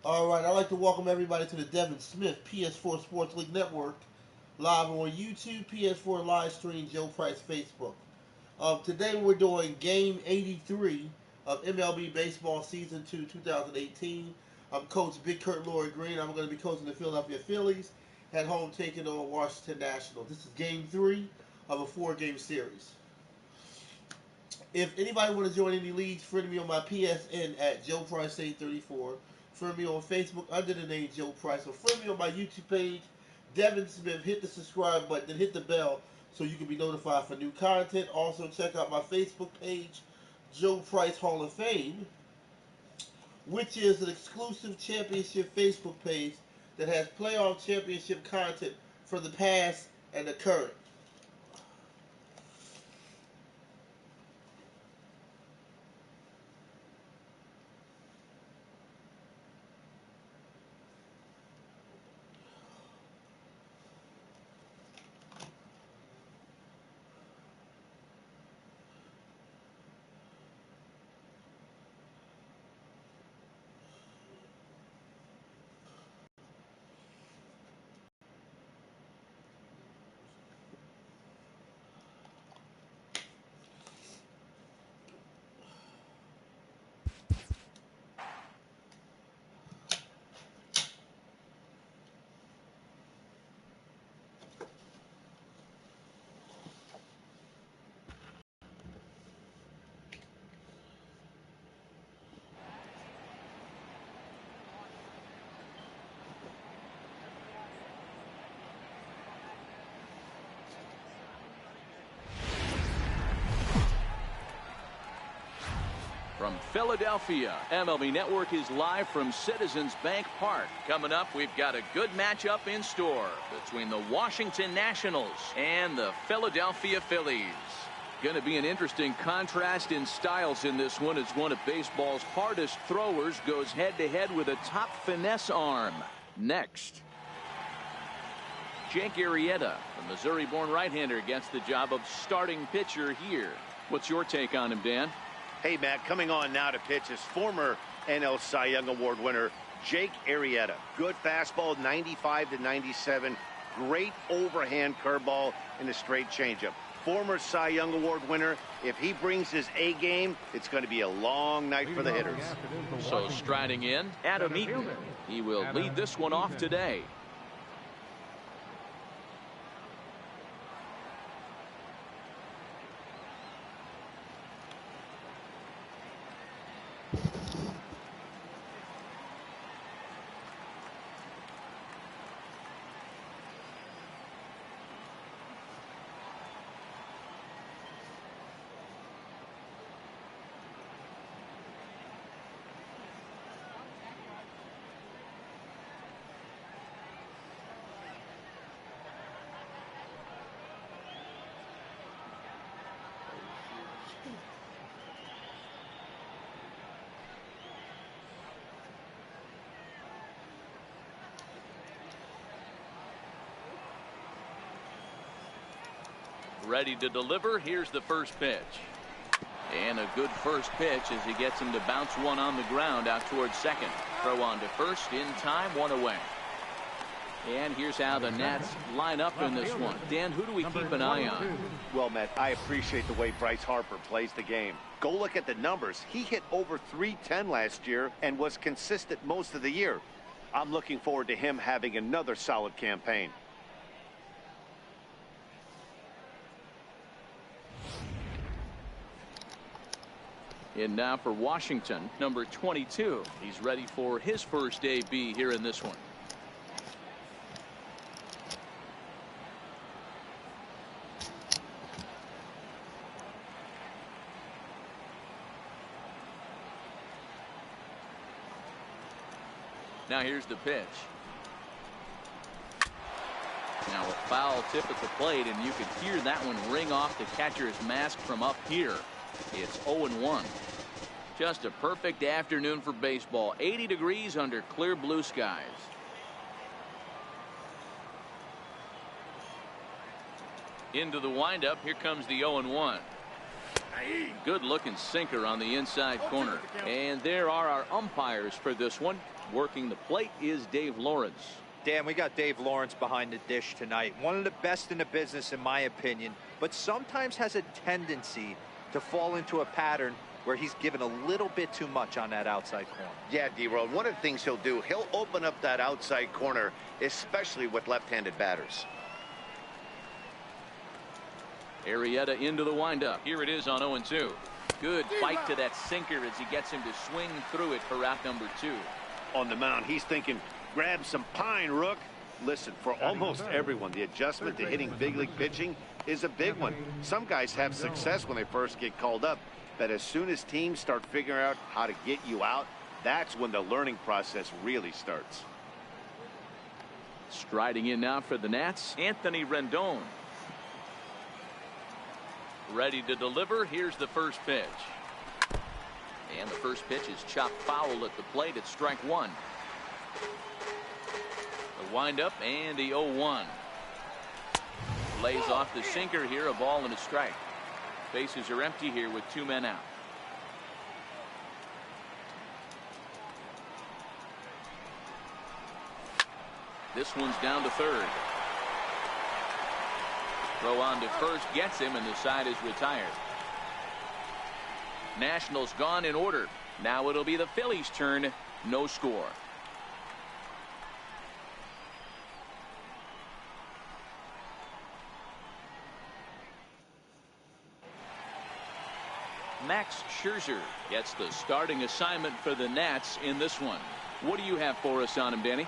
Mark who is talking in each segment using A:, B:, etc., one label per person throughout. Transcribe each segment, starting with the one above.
A: All right, I'd like to welcome everybody to the Devin Smith PS4 Sports League Network, live on YouTube, PS4 live stream, Joe Price Facebook. Today we're doing Game 83 of MLB Baseball Season 2 2018. I'm Coach Big Kurt Laurie Green. I'm going to be coaching the Philadelphia Phillies at home taking on Washington Nationals. This is Game 3 of a 4-game series. If anybody want to join any leagues, friend me on my PSN at Joe Price 834. Friend me on Facebook under the name Joe Price. Or friend me on my YouTube page, Devin Smith. Hit the subscribe button, then hit the bell so you can be notified for new content. Also check out my Facebook page, Joe Price Hall of Fame, which is an exclusive championship Facebook page that has playoff championship content for the past and the current.
B: From Philadelphia, MLB Network is live from Citizens Bank Park. Coming up, we've got a good matchup in store between the Washington Nationals and the Philadelphia Phillies. Going to be an interesting contrast in styles in this one as one of baseball's hardest throwers goes head-to-head with a top finesse arm. Next, Jake Arrieta, the Missouri-born right-hander, gets the job of starting pitcher here. What's your take on him, Dan?
C: Hey, Matt, coming on now to pitch is former NL Cy Young Award winner Jake Arrieta. Good fastball, 95 to 97. Great overhand curveball and a straight changeup. Former Cy Young Award winner. If he brings his A game, it's going to be a long night for the hitters.
B: So striding in, Adam Eaton. He will lead this one off today. Ready to deliver. Here's the first pitch. And a good first pitch as he gets him to bounce one on the ground out towards second. Throw on to first in time, one away. And here's how the Nats line up in this one. Dan, who do we keep an eye on?
C: Well, Matt, I appreciate the way Bryce Harper plays the game. Go look at the numbers. He hit over .310 last year and was consistent most of the year. I'm looking forward to him having another solid campaign.
B: And now for Washington, number 22. He's ready for his first AB here in this one. Now here's the pitch. Now a foul tip at the plate, and you can hear that one ring off the catcher's mask from up here. It's 0-1. Just a perfect afternoon for baseball. 80 degrees under clear blue skies. Into the windup. Here comes the 0-1. Good looking sinker on the inside corner. And there are our umpires for this one. Working the plate is Dave Lawrence.
D: Dan, we got Dave Lawrence behind the dish tonight. One of the best in the business, in my opinion, but sometimes has a tendency to fall into a pattern where he's given a little bit too much on that outside corner.
C: Yeah, D-Road, one of the things he'll do, he'll open up that outside corner, especially with left-handed batters.
B: Arrieta into the windup. Here it is on 0-2. Good fight to that sinker as he gets him to swing through it for out number 2.
C: On the mound, he's thinking, grab some pine, Rook. Listen, for almost everyone, the adjustment to hitting big league pitching is a big one. Some guys have success when they first get called up, but as soon as teams start figuring out how to get you out, that's when the learning process really starts.
B: Striding in now for the Nats, Anthony Rendon. Ready to deliver. Here's the first pitch. And the first pitch is chopped foul at the plate. It's strike 1. The windup and the 0-1. Lays off the sinker here, a ball and a strike. Bases are empty here with 2 men out. This one's down to third. Throw on to first gets him, and the side is retired. Nationals gone in order. Now it'll be the Phillies' turn. No score. Max Scherzer gets the starting assignment for the Nats in this one. What do you have for us on him, Danny?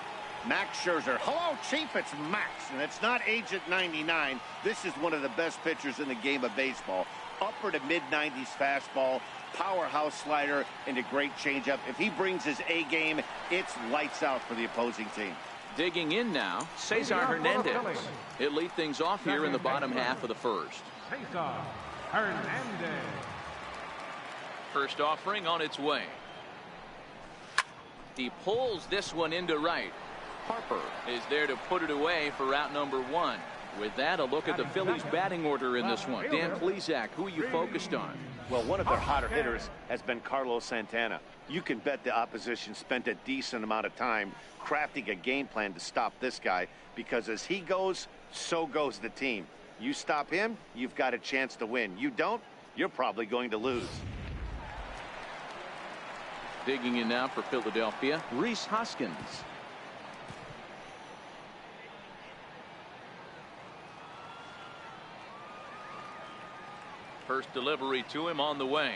C: Max Scherzer. Hello, Chief. It's Max, and it's not Agent 99. This is one of the best pitchers in the game of baseball. Upper to mid-90s fastball, powerhouse slider, and a great changeup. If he brings his A game, it's lights out for the opposing team.
B: Digging in now, Cesar Hernandez. He'll lead things off here in the bottom half of the first.
E: Cesar Hernandez.
B: First offering on its way. He pulls this one into right. Harper is there to put it away for out number 1. With that, a look at the Phillies batting order in this one. Dan Plesac, who are you focused on?
C: Well, one of their hotter hitters has been Carlos Santana. You can bet the opposition spent a decent amount of time crafting a game plan to stop this guy, because as he goes, so goes the team. You stop him, you've got a chance to win. You don't, you're probably going to lose.
B: Digging in now for Philadelphia, Rhys Hoskins. First delivery to him on the way.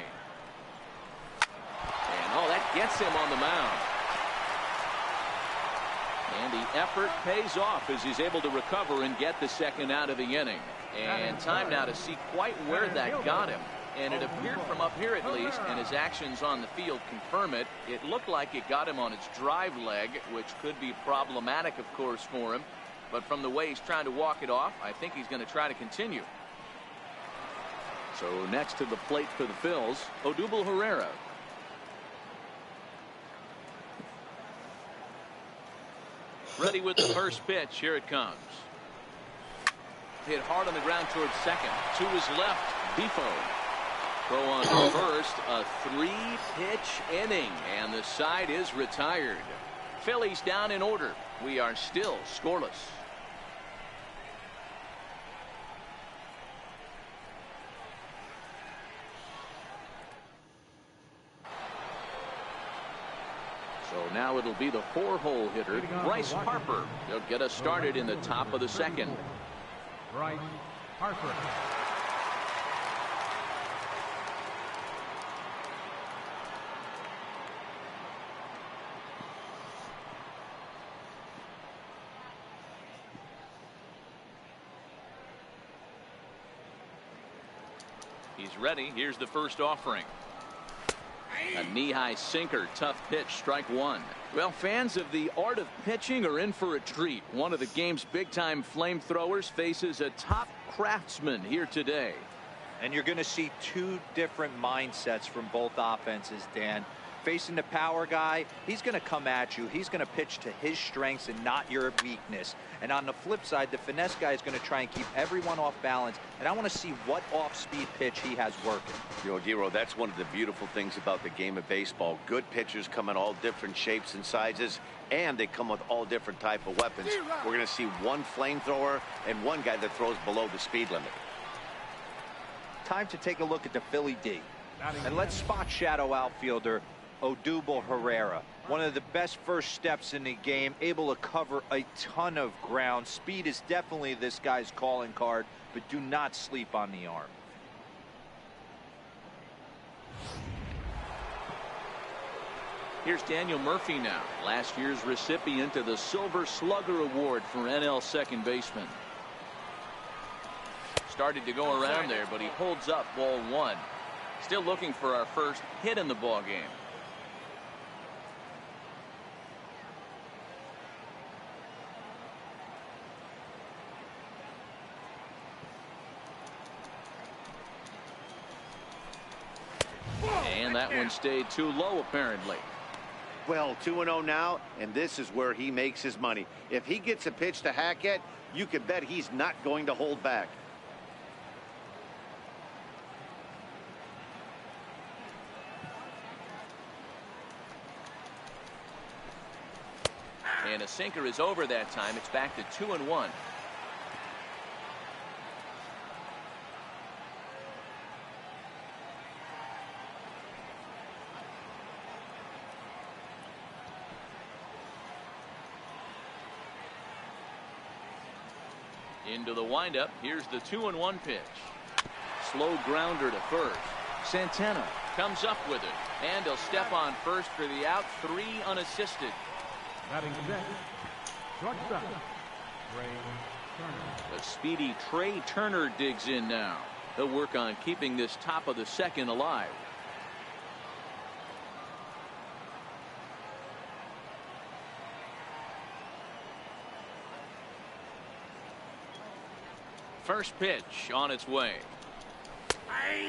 B: And that gets him on the mound. And the effort pays off as he's able to recover and get the second out of the inning. And time now to see quite where that got him. And it appeared from up here at least, and his actions on the field confirm it. It looked like it got him on his drive leg, which could be problematic, of course, for him. But from the way he's trying to walk it off, I think he's going to try to continue. So next to the plate for the Phils, Odubel Herrera. Ready with the first pitch. Here it comes. Hit hard on the ground towards second. To his left, Bifo. Throw on to first. A 3-pitch inning, and the side is retired. Phillies down in order. We are still scoreless. So now it'll be the 4-hole hitter, Bryce Harper. He'll get us started in the top of the second.
E: Bryce Harper.
B: He's ready. Here's the first offering. A knee-high sinker, tough pitch, strike 1. Well, fans of the art of pitching are in for a treat. One of the game's big-time flamethrowers faces a top craftsman here today.
D: And you're going to see 2 different mindsets from both offenses, Dan. facing the power guy, he's going to come at you. He's going to pitch to his strengths and not your weakness. And on the flip side, the finesse guy is going to try and keep everyone off balance. And I want to see what off-speed pitch he has working.
C: You know, Dero, that's one of the beautiful things about the game of baseball. Good pitchers come in all different shapes and sizes, and they come with all different type of weapons. We're going to see one flamethrower and one guy that throws below the speed limit.
D: Time to take a look at the Philly D. And let's spot shadow outfielder Odubel Herrera. One of the best first steps in the game, able to cover a ton of ground. Speed is definitely this guy's calling card, but do not sleep on the arm.
B: Here's Daniel Murphy now, last year's recipient of the Silver Slugger Award for NL second baseman. Started to go around there, but he holds up ball one. Still looking for our first hit in the ball game. And that one stayed too low, apparently.
C: Well, 2-0 now, and this is where he makes his money. If he gets a pitch to hack at, you can bet he's not going to hold back.
B: And a sinker is over that time. It's back to 2-1. Into the windup. Here's the 2-1 pitch. Slow grounder to first. Santana comes up with it, and he'll step on first for the out. 3 unassisted.
E: Batting next, shortstop, Trey Turner.
B: The speedy Trey Turner digs in now. He'll work on keeping this top of the second alive. First pitch on its way.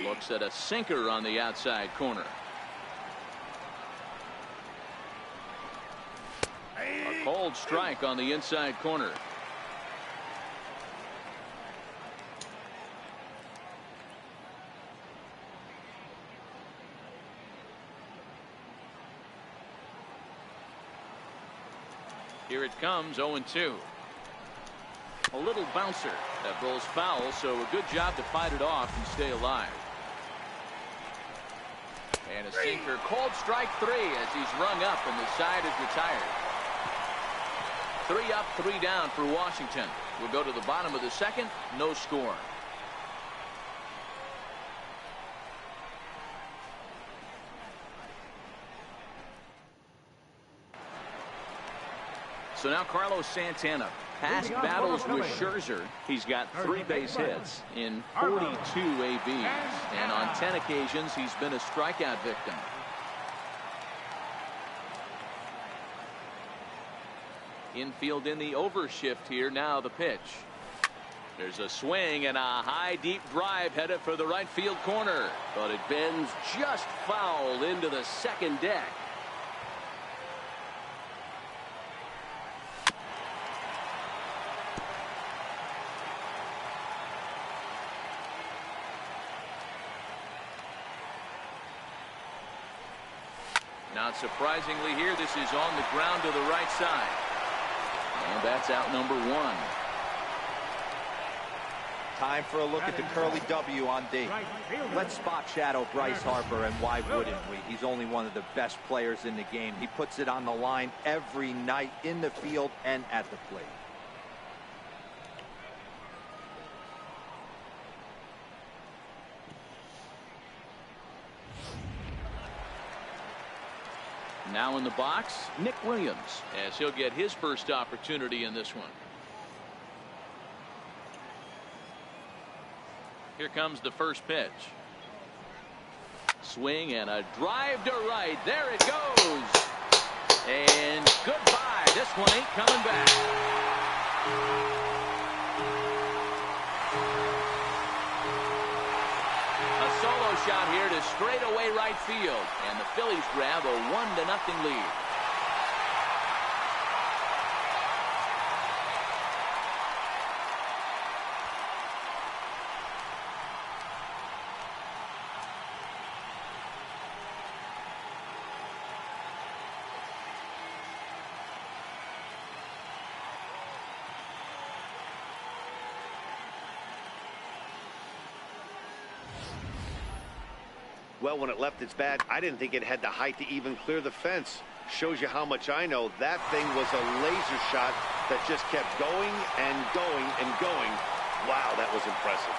B: Looks at a sinker on the outside corner. A cold strike on the inside corner. Here it comes, 0-2. A little bouncer that rolls foul, so a good job to fight it off and stay alive. And a sinker, cold strike 3 as he's rung up and the side is retired. 3 up, 3 down for Washington. We'll go to the bottom of the second, no score. So now Carlos Santana. Past battles with Scherzer, he's got 3 base hits in 42 ABs, and on 10 occasions he's been a strikeout victim. Infield in the overshift here. Now the pitch. There's a swing and a high deep drive headed for the right field corner, but it bends just foul into the second deck. Not surprisingly here, this is on the ground to the right side. And that's out number 1.
D: Time for a look at the curly W on D. Let's spot shadow Bryce Harper, and why wouldn't we? He's only one of the best players in the game. He puts it on the line every night in the field and at the plate.
B: Now in the box, Nick Williams, as he'll get his first opportunity in this one. Here comes the first pitch. Swing and a drive to right. There it goes. And goodbye. This one ain't coming back. A solo shot here to straightaway play right field, and the Phillies grab a 1-0 lead.
C: Well, when it left its bat, I didn't think it had the height to even clear the fence. Shows you how much I know. That thing was a laser shot that just kept going and going and going. Wow, that was impressive.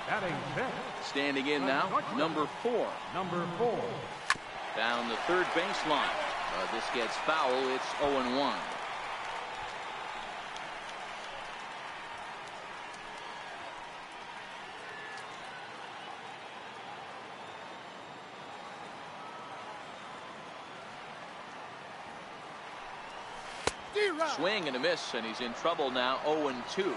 E: Batting fifth.
B: Standing in now, number 4.
E: Number 4.
B: Down the third baseline. This gets foul. It's 0-1. Swing and a miss, and he's in trouble now. 0-2.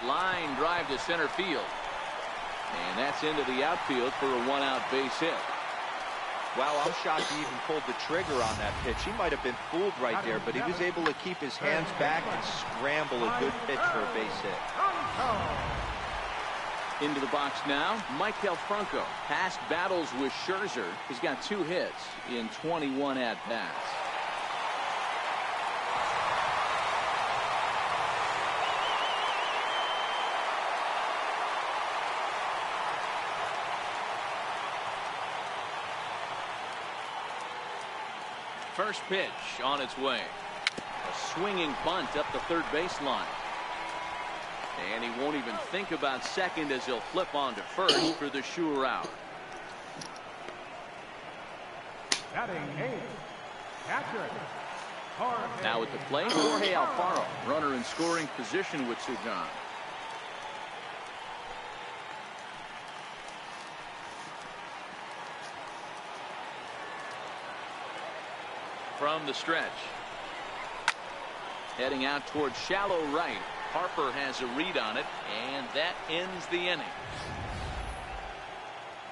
B: Line drive to center field, and that's into the outfield for a 1-out base hit.
D: Wow, I'm shocked he even pulled the trigger on that pitch. He might have been fooled right there, but he was able to keep his hands back and scramble a good pitch for a base hit.
B: Into the box now, Maikel Franco. Past battles with Scherzer. He's got 2 hits in 21 at-bats. First pitch on its way. A swinging bunt up the third baseline. And he won't even think about second as he'll flip on to first for the sure out.
E: Batting eighth. Catcher.
B: Now at the plate, Jorge Alfaro. Runner in scoring position with 2 gone. From the stretch. Heading out towards shallow right. Harper has a read on it, and that ends the inning.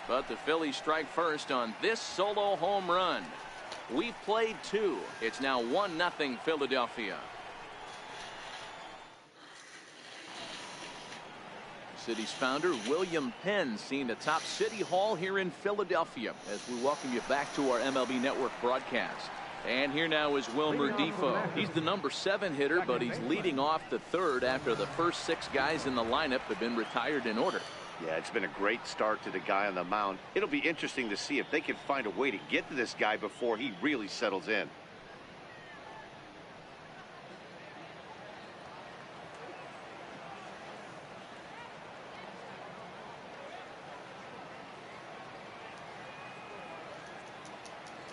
B: But the Phillies strike first on this solo home run. We played 2. It's now 1-0 Philadelphia. City's founder William Penn seen atop City Hall here in Philadelphia as we welcome you back to our MLB Network broadcast. And here now is Wilmer Defoe. He's the number 7 hitter, but he's leading off the third after the first 6 guys in the lineup have been retired in order.
C: Yeah, it's been a great start to the guy on the mound. It'll be interesting to see if they can find a way to get to this guy before he really settles in.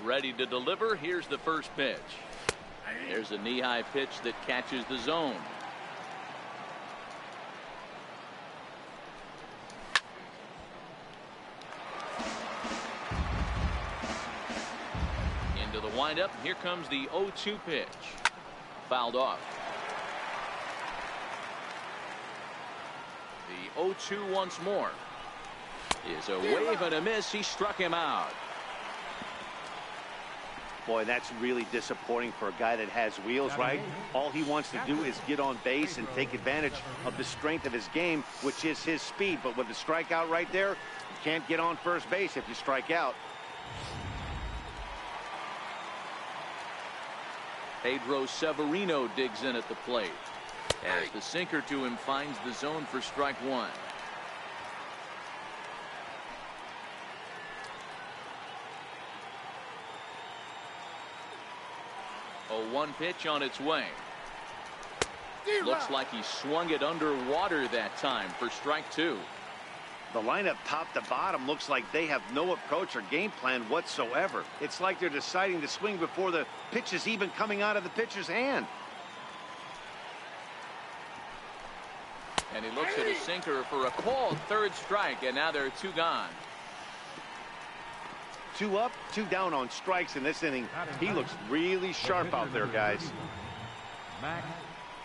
B: Ready to deliver. Here's the first pitch. There's a knee-high pitch that catches the zone. Into the windup. Here comes the 0-2 pitch. Fouled off. The 0-2 once more. Is a wave and a miss. He struck him out.
C: Boy, that's really disappointing for a guy that has wheels, right? All he wants to do is get on base and take advantage of the strength of his game, which is his speed. But with the strikeout right there, you can't get on first base if you strike out.
B: Pedro Severino digs in at the plate as the sinker to him finds the zone for strike 1. 0-1 pitch on its way. Looks like he swung it underwater that time for strike 2.
C: The lineup top to bottom looks like they have no approach or game plan whatsoever. It's like they're deciding to swing before the pitch is even coming out of the pitcher's hand.
B: And he looks at his sinker for a called third strike, and now there are two gone.
C: 2 up, 2 down on strikes in this inning. He looks really sharp out there, guys.
E: Max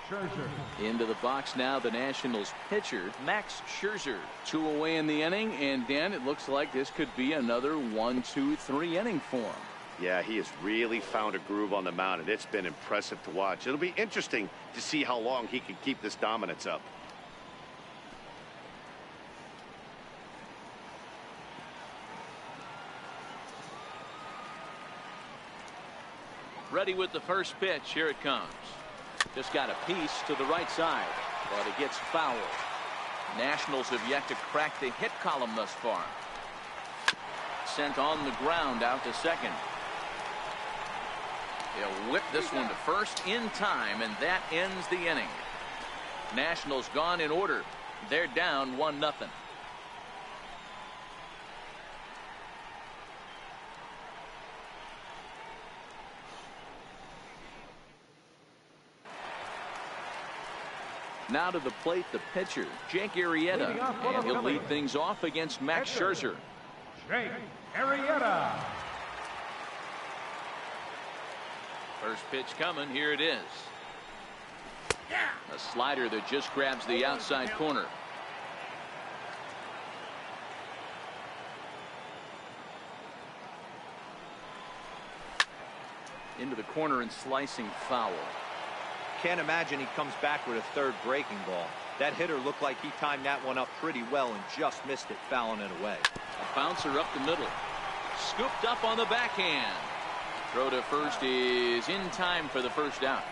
E: Scherzer.
B: Into the box now, the Nationals pitcher, Max Scherzer. 2 away in the inning, and Dan, it looks like this could be another 1, 2, 3 inning for him.
C: Yeah, he has really found a groove on the mound, and it's been impressive to watch. It'll be interesting to see how long he can keep this dominance up.
B: Ready with the first pitch. Here it comes. Just got a piece to the right side, but it gets fouled. Nationals have yet to crack the hit column thus far. Sent on the ground out to second. He'll whip this one to first in time, and that ends the inning. Nationals gone in order. They're down 1-0. Now to the plate, the pitcher, Jake Arrieta, and he'll lead things off against Max Scherzer.
E: Jake Arrieta.
B: First pitch coming. Here it is. A slider that just grabs the outside corner. Into the corner and slicing foul.
D: Can't imagine he comes back with a third breaking ball. That hitter looked like he timed that one up pretty well and just missed it, fouling it away.
B: A bouncer up the middle. Scooped up on the backhand. Throw to first is in time for the first out.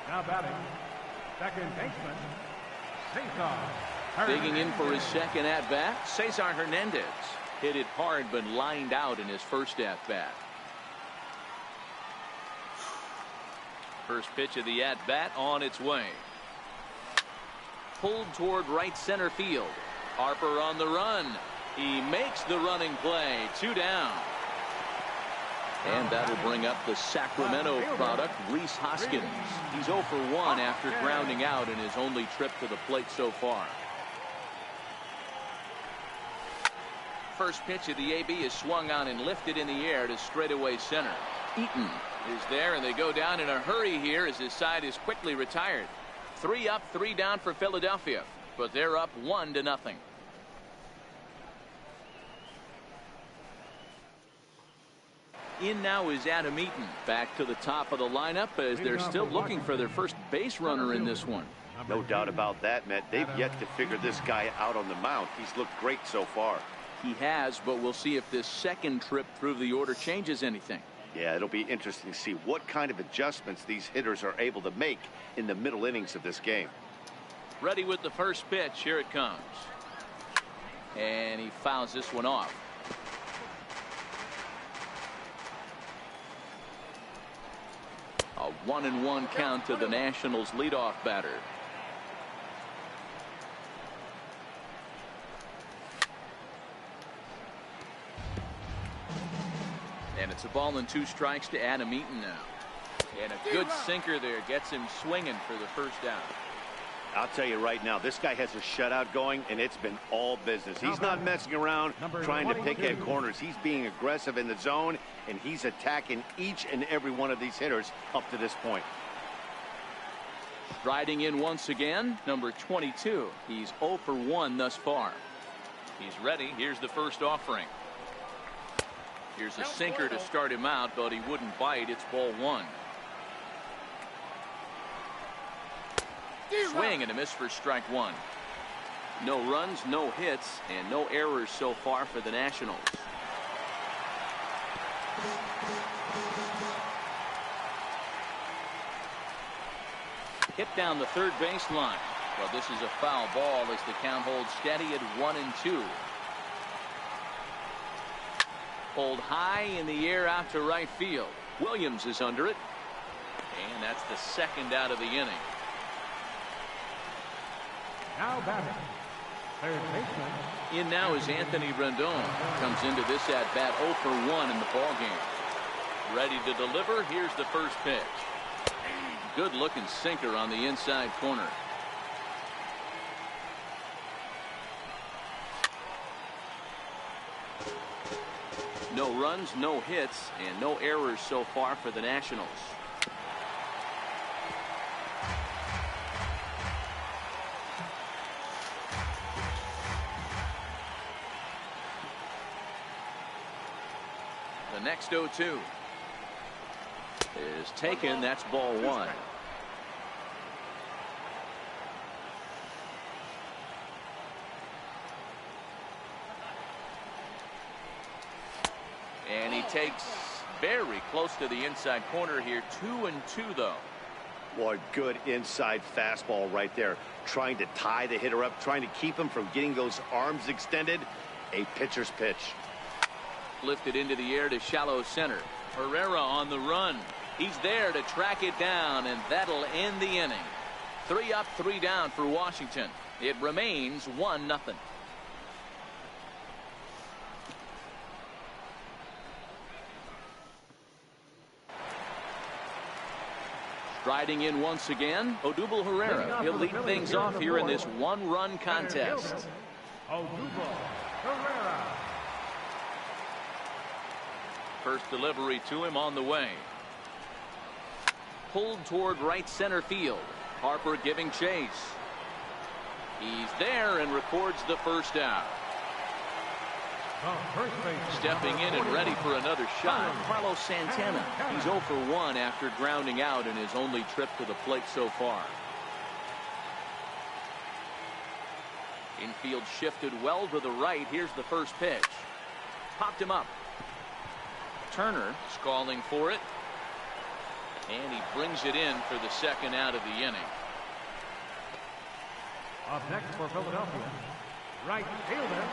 E: Now batting, second baseman, Cesar.
B: Digging in for his second at-bat, Cesar Hernandez. Hit it hard but lined out in his first at-bat. First pitch of the at-bat on its way. Pulled toward right center field. Harper on the run. He makes the running play. 2 down. And that'll bring up the Sacramento product, Rhys Hoskins. He's 0 for 1 after grounding out in his only trip to the plate so far. First pitch of the AB is swung on and lifted in the air to straightaway center. Eaton is there, and they go down in a hurry here as his side is quickly retired. 3 up, 3 down for Philadelphia, but they're up 1-0. In now is Adam Eaton, back to the top of the lineup as they're still looking for their first base runner in this one.
C: No doubt about that, Matt. They've yet to figure this guy out on the mound. He's looked great so far.
B: He has, but we'll see if this second trip through the order changes anything.
C: Yeah, it'll be interesting to see what kind of adjustments these hitters are able to make in the middle innings of this game.
B: Ready with the first pitch. Here it comes. And he fouls this one off. A 1-1 count to the Nationals leadoff batter. And it's a ball and 2 strikes to Adam Eaton now. And a good sinker there gets him swinging for the first out.
C: I'll tell you right now, this guy has a shutout going, and it's been all business. He's not messing around trying to pick at corners. He's being aggressive in the zone, and he's attacking each and every one of these hitters up to this point.
B: Striding in once again, number 22. He's 0 for 1 thus far. He's ready. Here's the first offering. Here's a sinker to start him out, but he wouldn't bite. It's ball 1. Swing and a miss for strike 1. No runs, no hits, and no errors so far for the Nationals. Hit down the third baseline. Well, this is a foul ball as the count holds steady at 1-2. Pulled high in the air out to right field. Williams is under it. And that's the second out of the inning.
E: Now batting, third baseman.
B: In now is Anthony Rendon. Comes into this at bat 0 for 1 in the ballgame. Ready to deliver. Here's the first pitch. Good looking sinker on the inside corner. No runs, no hits, and no errors so far for the Nationals. The next 0-2 is taken. That's ball one. And he takes very close to the inside corner here. 2-2 though.
C: Boy, good inside fastball right there. Trying to tie the hitter up, trying to keep him from getting those arms extended. A pitcher's pitch.
B: Lifted into the air to shallow center. Herrera on the run. He's there to track it down, and that'll end the inning. 3 up, 3 down for Washington. It remains 1-0. Striding in once again, Odubel Herrera. He'll lead things off here in this one-run contest.
E: Odubel Herrera.
B: First delivery to him on the way. Pulled toward right center field. Harper giving chase. He's there and records the first out. Stepping in and ready for another shot, Carlos Santana. He's 0 for 1 after grounding out in his only trip to the plate so far. Infield shifted well to the right. Here's the first pitch. Popped him up. Turner is calling for it. And he brings it in for the second out of the inning.
E: Up next for Philadelphia, right fielder.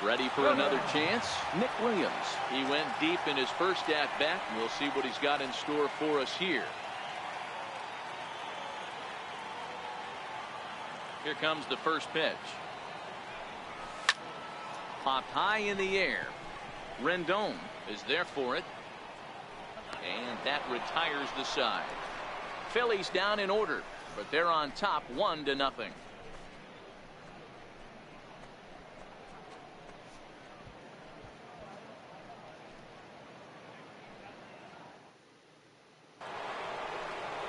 B: Ready for another chance, Nick Williams. He went deep in his first at-bat. We'll see what he's got in store for us here. Here comes the first pitch. Popped high in the air. Rendon is there for it. And that retires the side. Phillies down in order, but they're on top 1-0.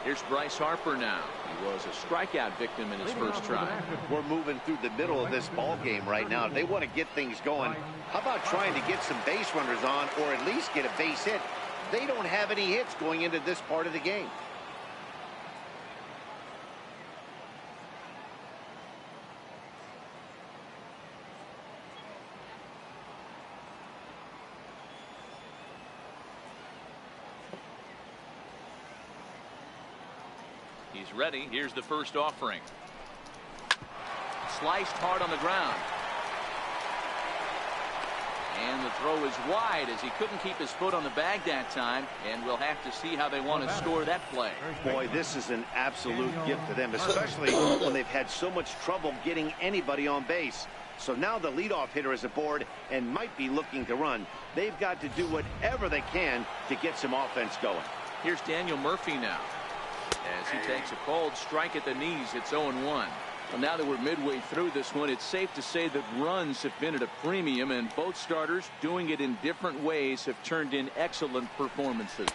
B: Here's Bryce Harper now. He was a strikeout victim in his first try.
C: We're moving through the middle of this ball game right now. They want to get things going. How about trying to get some base runners on, or at least get a base hit? They don't have any hits going into this part of the game.
B: He's ready. Here's the first offering. Sliced hard on the ground. And the throw is wide as he couldn't keep his foot on the bag that time. And we'll have to see how they want to score that play.
C: Boy, this is an absolute gift to them, especially when they've had so much trouble getting anybody on base. So now the leadoff hitter is aboard and might be looking to run. They've got to do whatever they can to get some offense going.
B: Here's Daniel Murphy now. As he takes a cold strike at the knees, it's 0-1. Well, now that we're midway through this one, it's safe to say that runs have been at a premium, and both starters, doing it in different ways, have turned in excellent performances.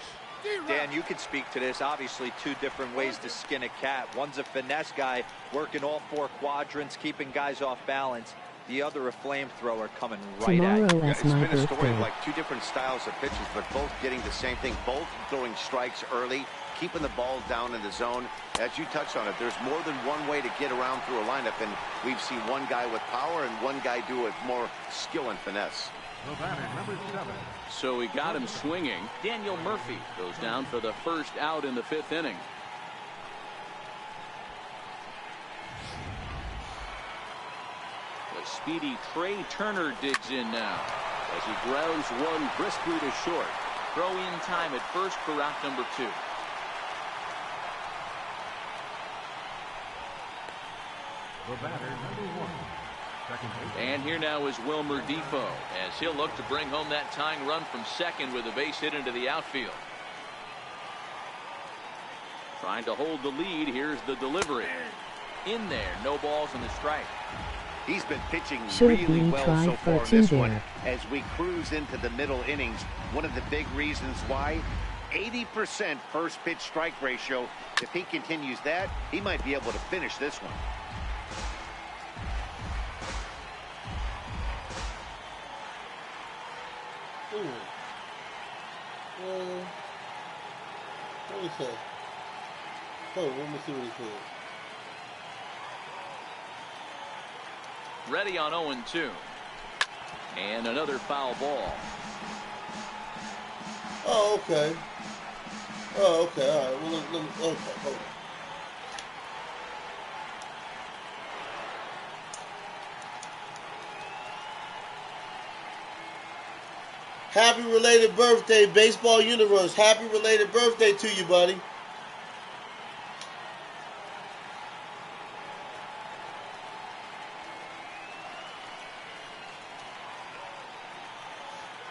D: Dan, you can speak to this. Obviously, 2 different ways to skin a cat. One's a finesse guy, working all 4 quadrants, keeping guys off balance. The other, a flamethrower coming right at you.
C: It's been a story of like 2 different styles of pitches, but both getting the same thing, both throwing strikes early, keeping the ball down in the zone. As you touched on it, there's more than one way to get around through a lineup, and we've seen one guy with power and one guy do it more skill and finesse.
E: The batter, number 7.
B: So he got him swinging. Daniel Murphy goes down for the first out in the 5th inning. The speedy Trey Turner digs in now as he grounds one briskly to short. Throw in time at first for out number 2.
E: The batter, number 1. Second base.
B: And here now is Wilmer Defoe as he'll look to bring home that tying run from second with a base hit into the outfield. Trying to hold the lead. Here's the delivery. In there. No balls in the strike.
C: He's been pitching
F: Should
C: really
F: we
C: well
F: try
C: so
F: for
C: far in
F: two
C: this one.
F: there?
C: As we cruise into the middle innings, one of the big reasons why, 80% first pitch strike ratio. If he continues that, he might be able to finish this one.
A: What did he say? Hold on, let me see what he said.
B: Ready on 0-2. And another foul ball.
A: Oh, okay. Oh, okay. All right. Well, let me, okay, hold on. Happy related birthday, Baseball Universe. Happy related birthday to you, buddy.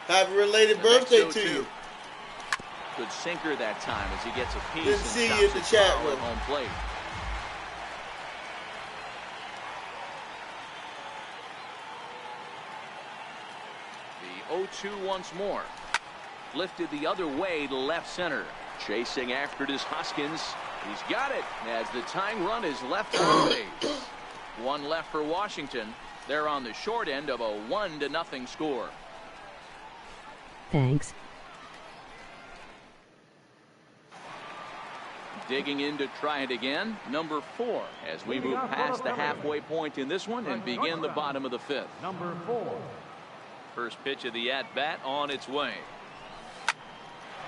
A: Happy related birthday to you.
B: Good sinker that time as he gets a piece.
A: Didn't
B: and
A: see
B: stops
A: you in the
B: it
A: chat
B: foul
A: room.
B: at home plate. The 0-2 once more. Lifted the other way to left center. Chasing after it is Hoskins. He's got it as the tying run is left on base. One left for Washington. They're on the short end of a 1-0 score.
F: Thanks.
B: Digging in to try it again, number 4, as we move past the halfway point in this one and begin the bottom of the 5th.
E: Number 4.
B: First pitch of the at-bat on its way.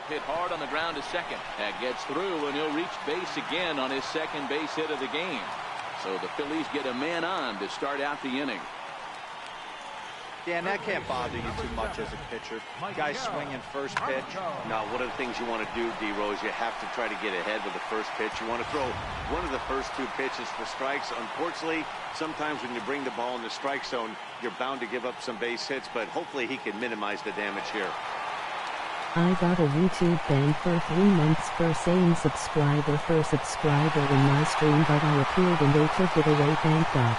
B: Hit hard on the ground to second. That gets through, and he'll reach base again on his second base hit of the game. So the Phillies get a man on to start out the inning.
D: Dan, that can't bother you too much as a pitcher. Guy swinging first pitch.
C: Now, one of the things you want to do, D-Rose, you have to try to get ahead with the first pitch. You want to throw one of the first 2 pitches for strikes. Unfortunately, sometimes when you bring the ball in the strike zone, you're bound to give up some base hits, but hopefully he can minimize the damage here.
F: I got a YouTube ban for 3 months for saying subscriber for subscriber in my stream, but I appeared and they took it away, thank God.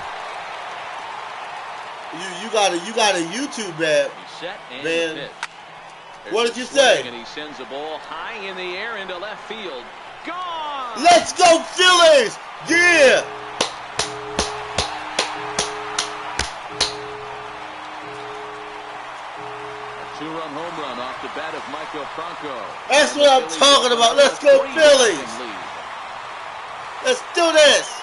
A: You got a YouTube ban.
B: He's set and
A: Man.
B: pitch.
A: What did you say?
B: And he sends a ball high in the air into left field. Gone!
A: Let's go Phillies! Yeah!
B: A 2-run home run off the bat of Michael Franco.
A: That's
B: And
A: what
B: the
A: I'm
B: Phillies
A: talking
B: open
A: about.
B: up
A: Let's
B: a
A: go
B: 3-0
A: Phillies!
B: lead.
A: Let's do this!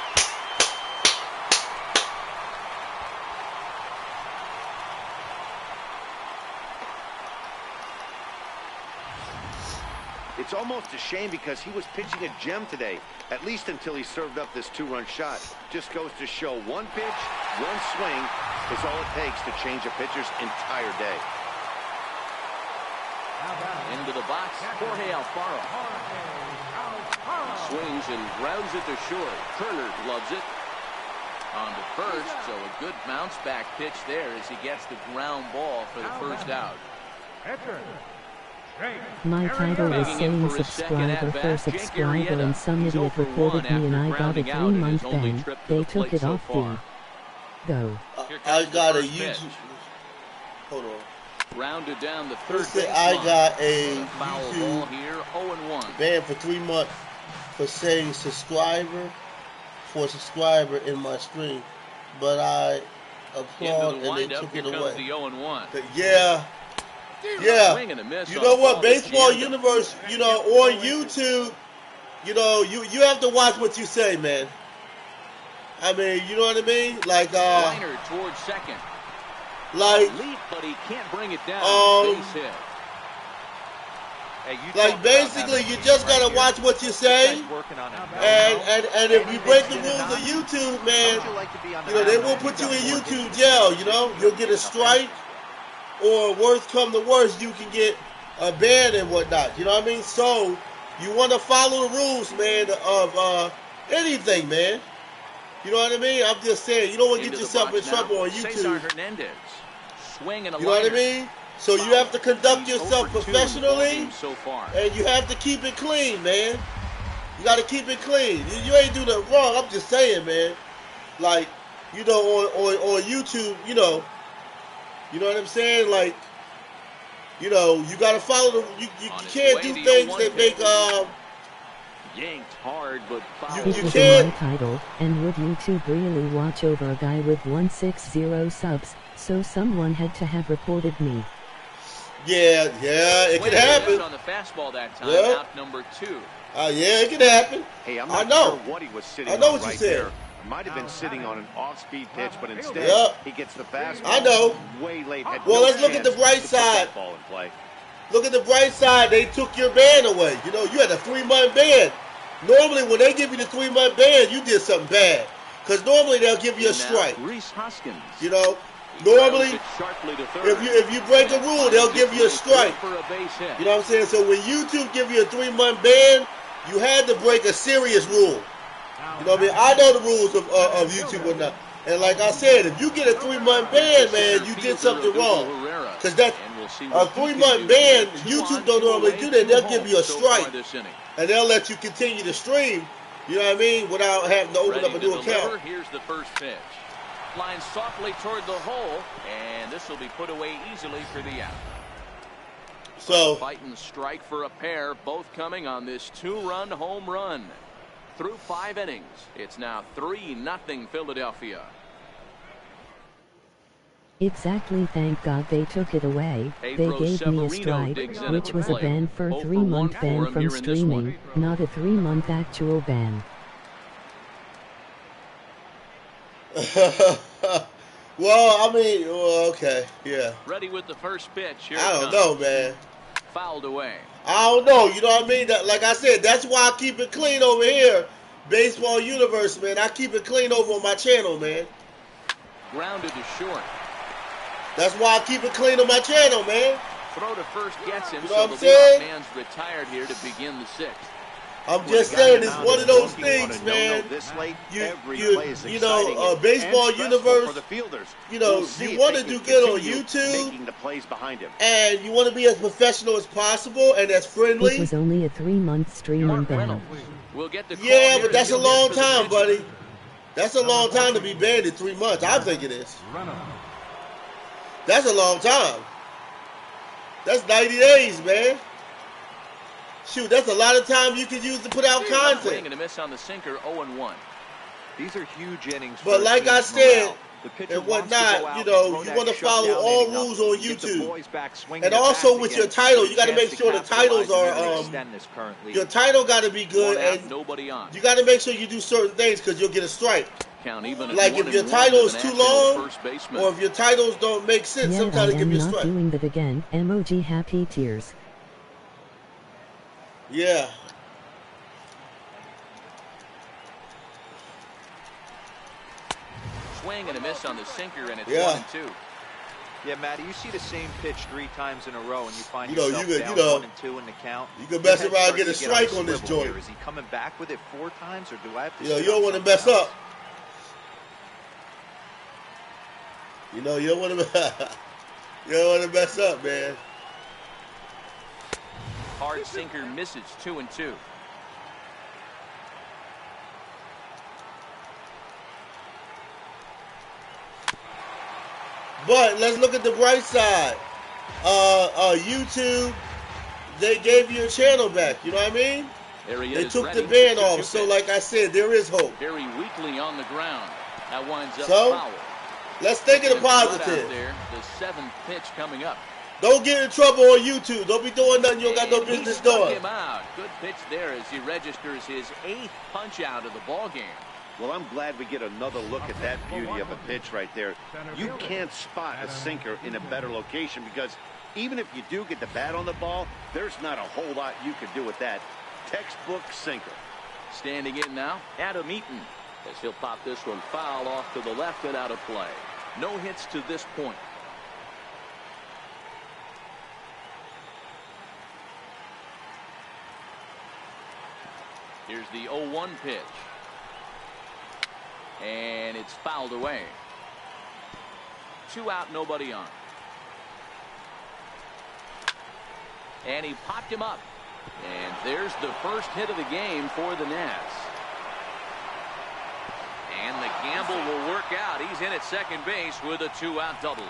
C: It's almost a shame because he was pitching a gem today, at least until he served up this 2-run shot. Just goes to show one pitch, one swing is all it takes to change a pitcher's entire day.
B: Into the box, Jorge Alfaro. Swings and grounds it to short. Turner gloves it. On to first, so a good bounce back pitch there as he gets the ground ball for the first out.
F: My title was saying subscriber for subscriber and some idiot reported me and I got a 3-month ban. They took it off the go.
A: I got a YouTube. Hold on.
B: Rounded down the third
A: Listen,
B: base
A: I
B: line.
A: got a
B: Foul ball
A: YouTube
B: here, 0-1.
A: ban for 3 months for saying subscriber for subscriber in my stream, but I applaud
B: Into the
A: and they
B: windup,
A: took
B: here
A: it
B: comes
A: away.
B: the 0-1.
A: Yeah.
B: Swing and a miss
A: You
B: on
A: know
B: the
A: what,
B: ball that's
A: Baseball
B: jammed up.
A: Universe, you know, on YouTube, you know, you have to watch what you say, man. I mean, you know what I mean? Like,
B: Liner towards second.
A: like,
B: Leap, but he can't bring it down. Base hit.
D: Hey, you
A: like
D: talk about
A: basically,
D: having
A: you
D: a
A: just
D: team right
A: gotta
D: here.
A: watch what you
D: This
A: say,
D: guy's working on it.
A: and if you break the rules of YouTube, man,
D: Don't you like to be on the
A: you know, they
D: mound?
A: will put you in
D: You've got more
A: YouTube
D: hits
A: jail,
D: than
A: you know?
D: you
A: You'll get a
D: enough
A: strike, or worst come to worst, you can get a ban and whatnot, you know what I mean? So, you want to follow the rules, man, of anything, man. You know what I mean? I'm just saying, you don't want to get
B: Into the
A: yourself in
B: box now,
A: trouble on
B: Cesar
A: YouTube.
B: Hernandez. Swing and a
A: You know what I
B: liner.
A: mean? So you have to conduct
B: He's
A: yourself
B: 0 for 2 in the
A: professionally,
B: ballgame so far.
A: and you have to keep it clean, man. You got to keep it clean. You ain't do nothing wrong. I'm just saying, man. Like, you know, on YouTube, you know what I'm saying? Like, you know, you gotta follow the. You can't do things that make
B: yanked hard, but foul.
F: It
A: you
F: was
A: can't.
F: my title, and would YouTube really watch over a guy with 160 subs? So someone had to have reported me.
A: Yeah, it could happen.
B: On the fastball that time,
A: Yeah.
B: out number 2.
A: Yeah, it could happen.
C: Hey, I'm
A: I
C: not
A: know.
C: sure what he was sitting
A: I know
C: on
A: what you
C: right
A: said.
C: there. Might have been sitting on an off-speed pitch, but instead he gets the fastball.
A: I know.
C: Way late. Had
A: Well,
C: no
A: let's look at the
C: chance
A: bright
C: to put
A: side.
C: that ball in play.
A: Look at the bright side. They took your ban away. You know, you had a 3-month ban. Normally, when they give you the 3-month ban, you did something bad. Because normally they'll give you a strike.
B: Reese Hoskins.
A: You know, normally if you break a rule, they'll give you a strike. You know what I'm saying? So when YouTube give you a 3-month ban, you had to break a serious rule. You know what I mean? I know the rules of YouTube or not. And like I said, if you get a 3-month ban, man, you did something wrong. Because that's a 3-month ban. YouTube don't normally do that. They'll give you a strike. And they'll let you continue to stream, you know what I mean, without having to open up a new account.
B: Here's the first pitch. Flying softly toward the hole, and this will be put away easily for the out.
A: So,
B: Fight and strike for a pair, both coming on this 2-run home run. Through 5 innings, it's now 3-0 Philadelphia.
F: Exactly, thank God they took it away. They gave me a strike, which was a ban for a 3-month ban from streaming, not a 3-month actual ban.
A: well, I mean, okay, yeah.
B: Ready with the first pitch. Here
A: I don't know, man.
B: Fouled away.
A: I don't know, you know what I mean? Like I said, that's why I keep it clean over here. Baseball Universe, man. I keep it clean over on my channel, man.
B: Grounded to short.
A: That's why I keep it clean on my channel, man.
B: Throw to first gets him,
A: you know
B: so
A: what I'm
B: the
A: saying?
B: man's retired here to begin the 6th.
A: I'm just saying, it's one of those things, man. You know, Baseball Universe, you know, you want to do good on YouTube, and you want to be as professional as possible and as friendly.
F: It was only a 3-month streaming ban.
B: We'll get the
A: yeah, but that's a long time, buddy. That's a long time to be banned in 3 months. I think it is. That's a long time. That's 90 days, man. Shoot, that's a lot of time you could use to put out content.
B: Swing and a miss on the sinker, 0-1.
D: These are huge innings.
A: But like I said, and whatnot, you know, you want to follow all rules on YouTube. And also with your title, you got to make sure the titles are, your title got to be good, and you got to make sure you do certain things because you'll get a strike. Like if your title is too long, or if your titles don't make sense,
F: Yeah,
A: sometimes
F: I
A: they give
F: am
A: you a
F: not
A: strike.
F: doing that again. Emoji happy tears.
A: Yeah.
B: Swing and a miss on the sinker, and it's 1-2.
D: Yeah, Matty, you see the same pitch 3 times in a row, and you find
A: you know,
D: yourself down 1 and 2 in the count.
A: You can mess around and get a strike on this joint.
D: Here. Is he coming back with it 4 times, or do I have to?
A: You know, you don't want to mess up. You know, you don't want to. You don't want to mess up, man.
B: Hard sinker misses, 2-2.
A: But let's look at the bright side. YouTube, they gave you a channel back. You know what I mean? They took the ban off. So, like I said, there is hope.
B: Very weakly on the ground. That winds up foul.
A: Let's think of the positive.
B: The 7th pitch coming up.
A: Don't get in trouble on YouTube. Don't be doing nothing you don't got no business doing.
B: Him out. Good pitch there as he registers his 8th punch out of the ball game.
C: Well, I'm glad we get another look at that beauty of a pitch right there. You can't spot a sinker in a better location because even if you do get the bat on the ball, there's not a whole lot you can do with that. Textbook sinker.
B: Standing in now, Adam Eaton, as he'll pop this one foul off to the left and out of play. No hits to this point. Here's the 0-1 pitch. And it's fouled away. 2 out, nobody on. And he popped him up. And there's the first hit of the game for the Nats. And the gamble scramble will work out. He's in at second base with a 2-out double.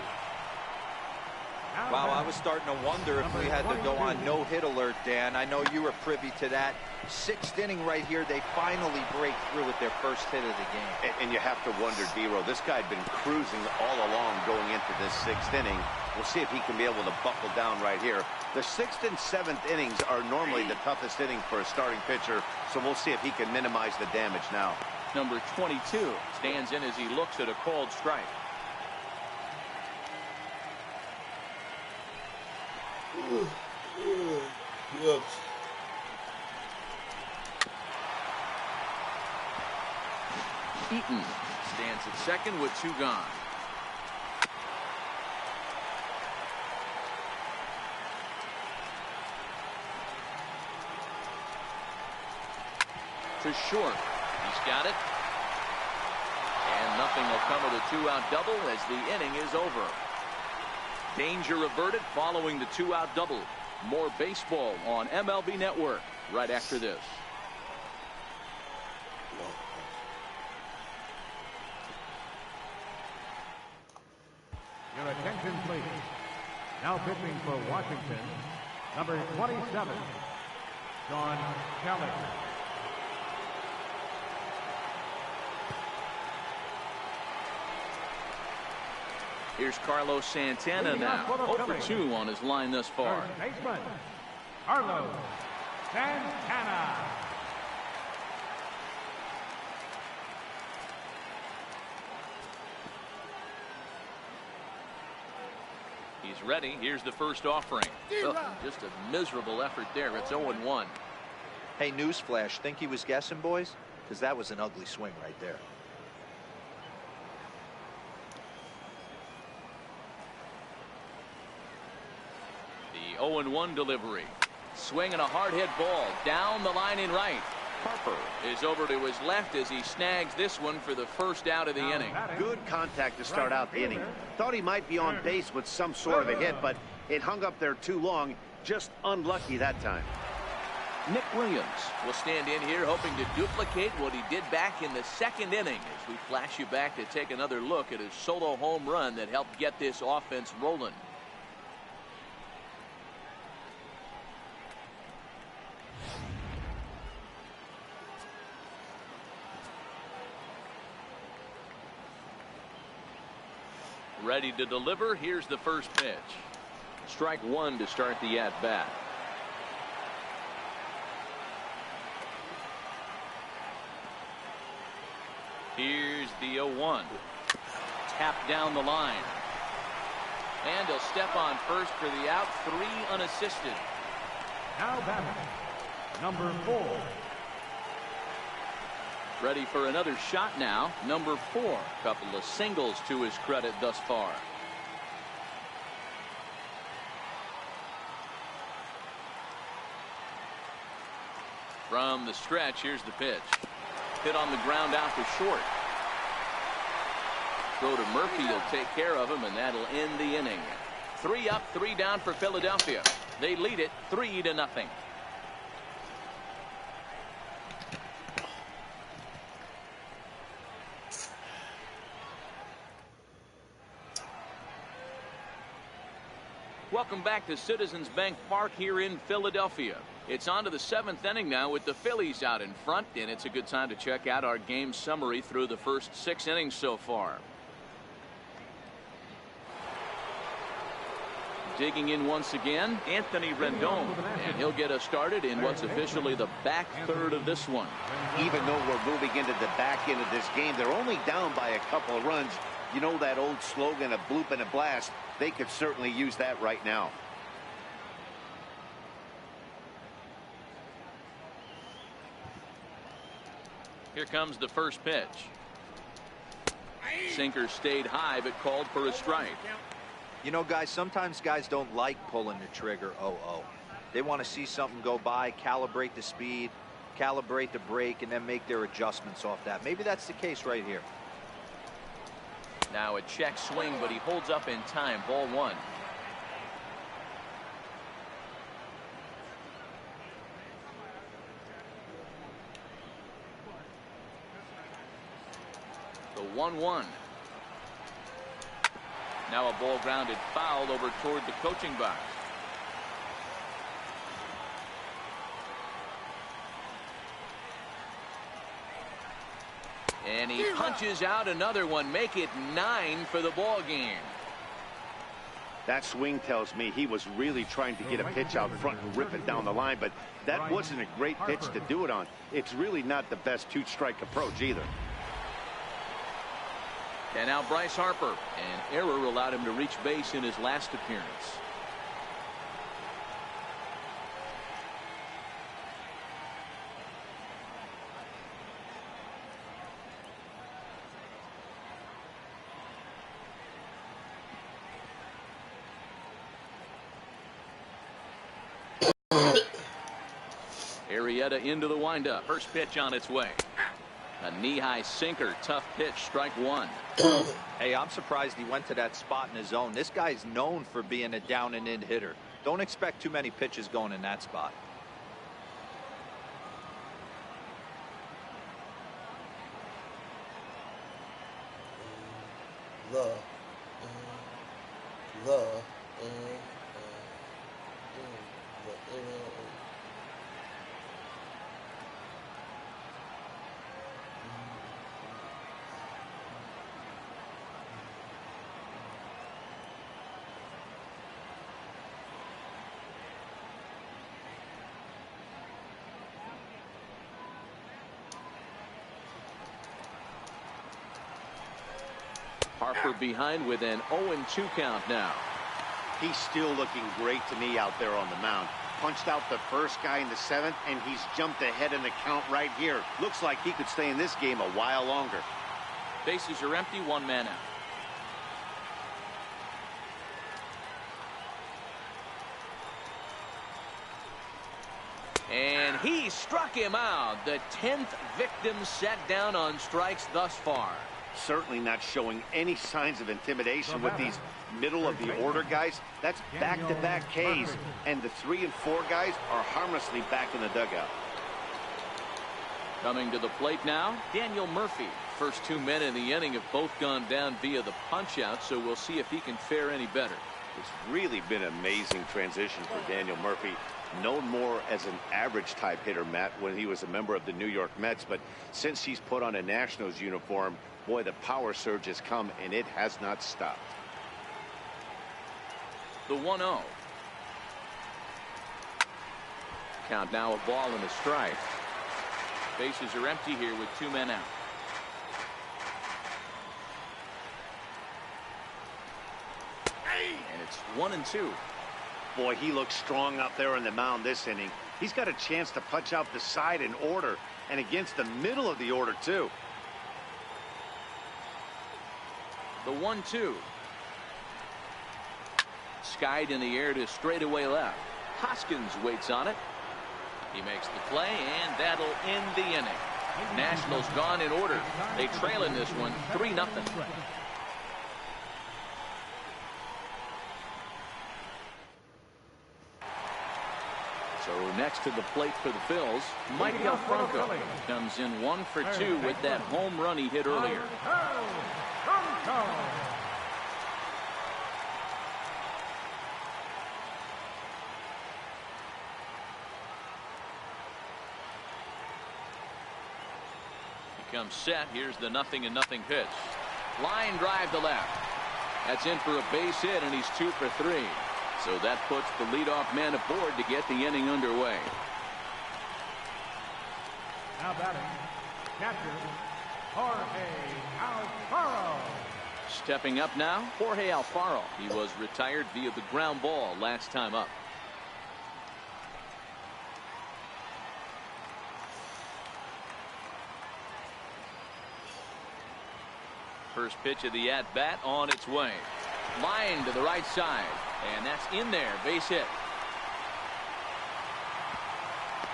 D: Wow, I was starting to wonder if we had to go on no-hit alert, Dan. I know you were privy to that. 6th inning right here, they finally break through with their first hit of the game.
C: And you have to wonder, D-Row, this guy had been cruising all along going into this 6th inning. We'll see if he can be able to buckle down right here. The 6th and 7th innings are normally the toughest inning for a starting pitcher, so we'll see if he can minimize the damage now.
B: Number 22 stands in as he looks at a called strike.
A: Yes.
B: Eaton stands at second with 2 gone. To short. He's got it. And nothing will come of the 2-out double as the inning is over. Danger averted following the 2-out double. More baseball on MLB Network right after this.
E: Your attention, please. Now pitching for Washington, number 27, John Kelly.
B: Here's Carlos Santana now. 0 for 2 on his line thus far.
E: First baseman, Carlos Santana.
B: He's ready. Here's the first offering. Just a miserable effort there. It's 0-1.
D: Hey, newsflash, think he was guessing, boys? Because that was an ugly swing right there.
B: The 0-1 delivery. Swinging a hard hit ball down the line in right. Harper is over to his left as he snags this one for the first out of the inning.
C: Good contact to start out the inning. Thought he might be on base with some sort of a hit, but it hung up there too long. Just unlucky that time.
B: Nick Williams will stand in here hoping to duplicate what he did back in the 2nd inning as we flash you back to take another look at his solo home run that helped get this offense rolling. Ready to deliver. Here's the first pitch. Strike 1 to start the at-bat. Here's the 0-1. Tapped down the line. And he'll step on first for the out. 3 unassisted.
E: Now batting, number 4.
B: Ready for another shot now. Number 4. Couple of singles to his credit thus far. From the stretch, here's the pitch. Hit on the ground out to short. Throw to Murphy will take care of him, and that'll end the inning. 3 up, 3 down for Philadelphia. They lead it 3-0. Welcome back to Citizens Bank Park here in Philadelphia. It's on to the 7th inning now with the Phillies out in front, and it's a good time to check out our game summary through the first 6 innings so far. Digging in once again, Anthony Rendon, and he'll get us started in what's officially the back third of this one.
C: Even though we're moving into the back end of this game, they're only down by a couple of runs. You know that old slogan, a bloop and a blast? They could certainly use that right now.
B: Here comes the first pitch. Sinker stayed high but called for a strike.
D: You know, guys, sometimes guys don't like pulling the trigger 0-0. They want to see something go by, calibrate the speed, calibrate the brake, and then make their adjustments off that. Maybe that's the case right here.
B: Now a check swing, but he holds up in time. Ball 1. The 1-1. Now a ball grounded foul over toward the coaching box. And he punches out another one. Make it 9 for the ball game.
C: That swing tells me he was really trying to get a pitch out front and rip it down the line, but that wasn't a great pitch to do it on. It's really not the best two-strike approach either.
B: And now Bryce Harper. An error allowed him to reach base in his last appearance. Arrieta into the windup. First pitch on its way. A knee-high sinker. Tough pitch. Strike one.
D: Hey, I'm surprised he went to that spot in his zone. This guy's known for being a down and in hitter. Don't expect too many pitches going in that spot.
B: Harper behind with an 0-2 count now.
C: He's still looking great to me out there on the mound. Punched out the first guy in the 7th, and he's jumped ahead in the count right here. Looks like he could stay in this game a while longer.
B: Bases are empty. One man out. And he struck him out. The 10th victim set down on strikes thus far.
C: Certainly not showing any signs of intimidation with these middle of the order guys. That's back-to-back Ks, and the 3 and 4 guys are harmlessly back in the dugout.
B: Coming to the plate now, Daniel Murphy. First 2 men in the inning have both gone down via the punch-out, so we'll see if he can fare any better.
C: It's really been an amazing transition for Daniel Murphy. Known more as an average type hitter, Matt, when he was a member of the New York Mets, but since he's put on a Nationals uniform, boy, the power surge has come, and it has not stopped.
B: The 1-0. Count now a ball and a strike. Bases are empty here with 2 men out. And it's 1-2.
C: Boy, he looks strong out there on the mound this inning. He's got a chance to punch out the side in order, and against the middle of the order, too.
B: The 1-2. Skied in the air to straightaway left. Hoskins waits on it. He makes the play, and that'll end the inning. Nationals gone in order. They trail in this one 3-0. So next to the plate for the Phils, Mike Del Franco comes in 1 for 2 with that home run he hit earlier. He comes set. Here's the 0-0 pitch. Line drive to left. That's in for a base hit, and he's 2 for 3. So that puts the leadoff man aboard to get the inning underway.
E: Now batting, catcher, Jorge Alfaro.
B: Stepping up now, Jorge Alfaro. He was retired via the ground ball last time up. First pitch of the at-bat on its way. Line to the right side. And that's in there. Base hit.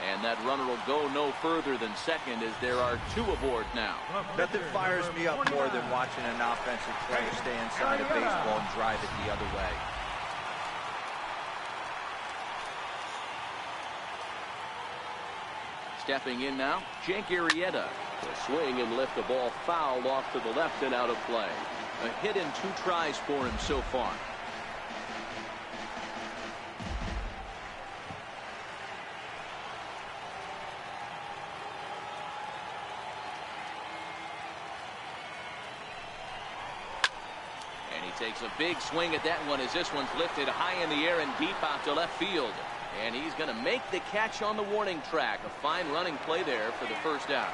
B: And that runner will go no further than second as there are 2 aboard now.
D: Nothing fires me up more than watching an offensive player stay inside a baseball and drive it the other way.
B: Stepping in now, Jake Arrieta.
G: A swing and lift the ball foul off to the left and out of play.
B: A hit in 2 tries for him so far. And he takes a big swing at that one as this one's lifted high in the air and deep out to left field. And he's going to make the catch on the warning track. A fine running play there for the first out.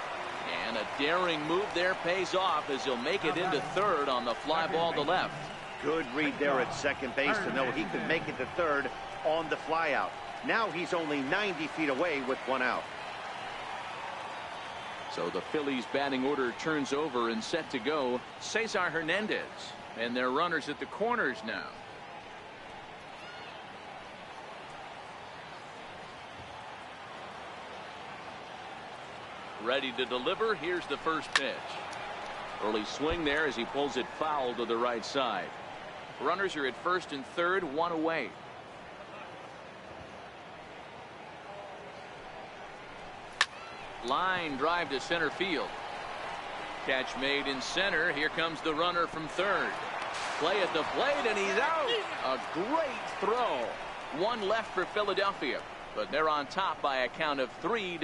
B: And a daring move there pays off as he'll make it into third on the fly ball to left.
C: Good read there at second base to know he could make it to third on the fly out. Now he's only 90 feet away with 1 out.
B: So the Phillies batting order turns over and set to go. Cesar Hernandez. And their runners at the corners now. Ready to deliver. Here's the first pitch. Early swing there as he pulls it foul to the right side. Runners are at first and third, 1 away. Line drive to center field. Catch made in center. Here comes the runner from third. Play at the plate and he's out. A great throw. 1 left for Philadelphia, but they're on top by a count of 3-0.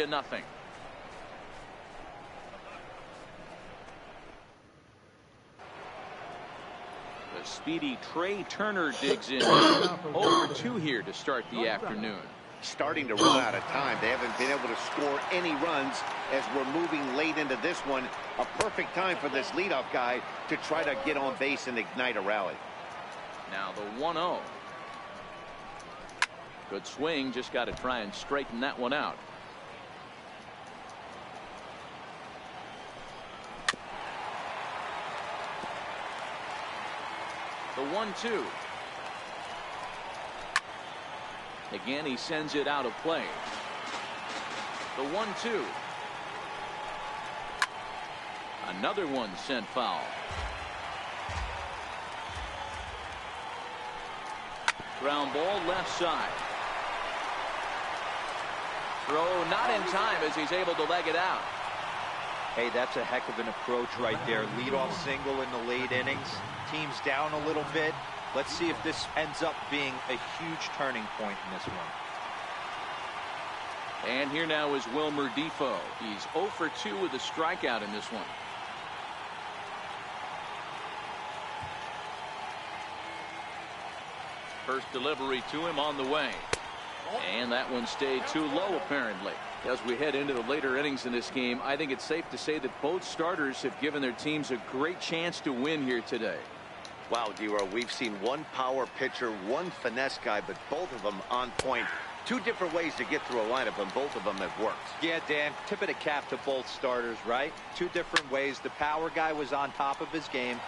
B: The speedy Trey Turner digs in. Over 2 here to start the afternoon.
C: Starting to run out of time. They haven't been able to score any runs as we're moving late into this one. A perfect time for this leadoff guy to try to get on base and ignite a rally.
B: Now the 1-0. Good swing. Just got to try and straighten that one out. The 1-2. Again, he sends it out of play. The 1-2. Another one sent foul. Ground ball left side. Throw not in time as he's able to leg it out.
D: Hey, that's a heck of an approach right there. Leadoff single in the late innings. Team's down a little bit. Let's see if this ends up being a huge turning point in this one.
B: And here now is Wilmer Defoe. He's 0 for 2 with a strikeout in this one. First delivery to him on the way. And that one stayed too low apparently. As we head into the later innings in this game, I think it's safe to say that both starters have given their teams a great chance to win here today.
C: Wow, D-Row, we've seen one power pitcher, one finesse guy, but both of them on point. 2 different ways to get through a lineup, and both of them have worked.
D: Yeah, Dan, tip of the cap to both starters, right? 2 different ways. The power guy was on top of his game,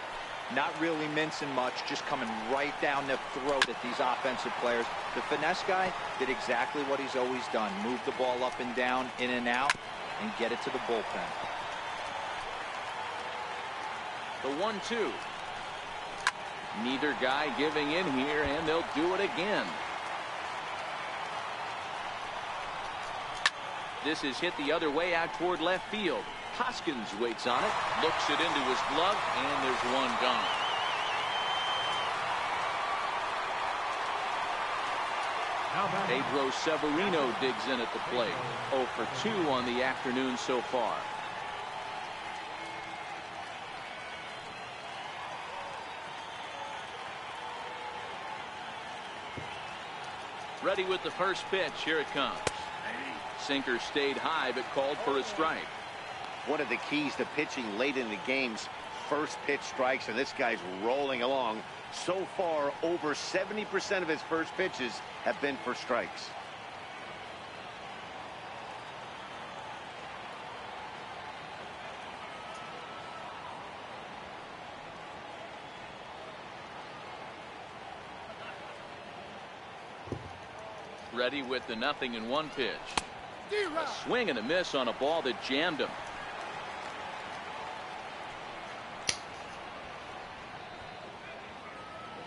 D: not really mincing much, just coming right down the throat at these offensive players. The finesse guy did exactly what he's always done. Move the ball up and down, in and out, and get it to the bullpen.
B: The 1-2. Neither guy giving in here, and they'll do it again. This is hit the other way out toward left field. Hoskins waits on it, looks it into his glove, and there's one gone. Pedro Severino digs in at the plate. 0 for 2 on the afternoon so far. Ready with the first pitch. Here it comes. Sinker stayed high but called for a strike.
C: One of the keys to pitching late in the game's first pitch strikes, and this guy's rolling along. So far, over 70% of his first pitches have been for strikes.
B: Ready with the 0-1 pitch. A swing and a miss on a ball that jammed him.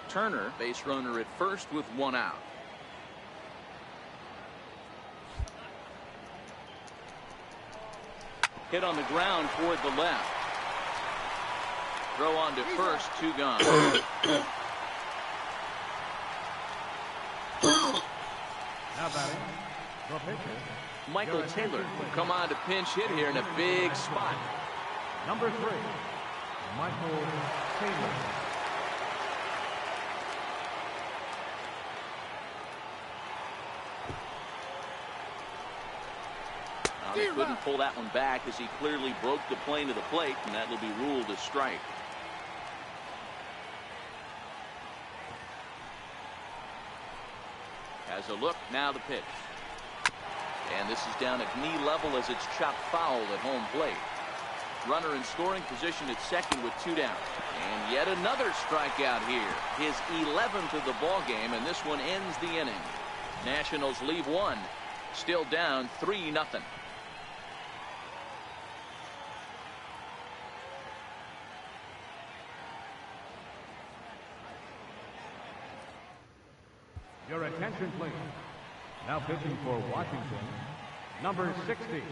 B: Turner, base runner at first with 1 out. Hit on the ground toward the left. Throw on to first, 2 gone.
E: Now batting, the pitcher,
B: Michael Taylor will come on to pinch hit here in a big spot.
E: number 3, Michael Taylor.
B: He couldn't pull that one back as he clearly broke the plane to the plate, and that will be ruled a strike. Has a look, now the pitch. And this is down at knee level as it's chopped foul at home plate. Runner in scoring position at second with 2 down. And yet another strikeout here. His 11th of the ball game, and this one ends the inning. Nationals leave 1. Still down 3-0.
E: Your attention, please. Now pitching for Washington, number 60.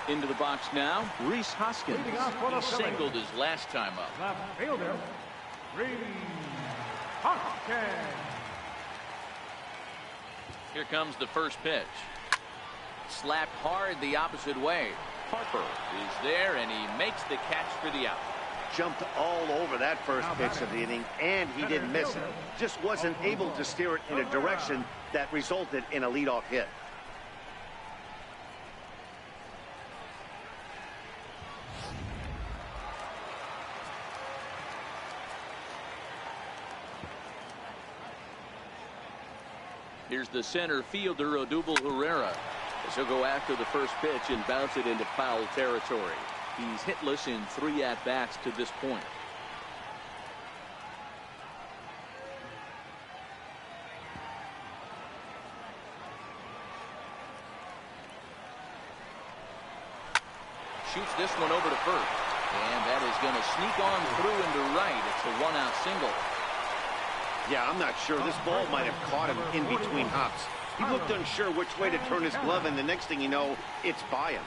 B: Into the box now, Rhys Hoskins.
E: Leading off for the
B: He
E: Phillies.
B: singled his last time up.
E: Left fielder, Rhys Hoskins.
B: Here comes the first pitch. Slapped hard the opposite way. Harper is there, and he makes the catch for the out.
C: Jumped all over that first pitch of the inning, and he didn't miss it. Just wasn't able to steer it in a direction that resulted in a leadoff hit.
B: Here's the center fielder, Odubel Herrera, as he'll go after the first pitch and bounce it into foul territory. He's hitless in 3 at-bats to this point. Shoots this one over to first, and that is going to sneak on through into right. It's a 1-out single.
C: Yeah, I'm not sure. This ball might have caught him in between hops. He looked unsure which way to turn his glove, and the next thing you know, it's by him.